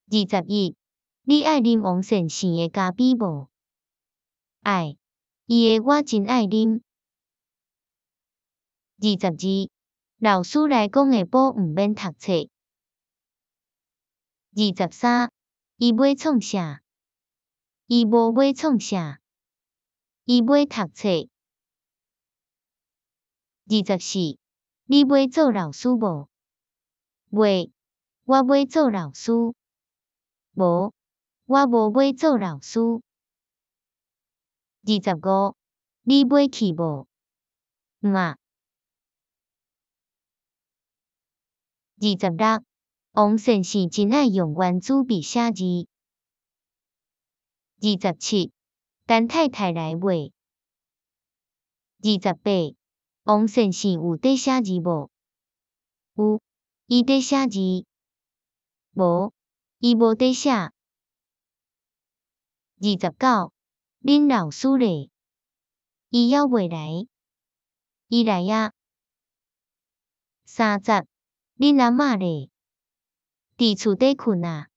21，你爱啉王善生的咖啡无？爱，伊的我真爱啉。22，老师来讲下晡毋免读册。23，伊要创啥？伊无要创啥？伊要读册。24，你要做老师无？袂，我要做老师。无，我无要做老师。25，你要去无？啊。26，王善生真爱用圆珠笔写字。27，陈太太来袂。28，王善生有在写字无？有，伊在写字。无，伊无在写。29，恁老师咧？伊还袂来？伊来啊。30，恁阿嬷咧？伫厝底困啊。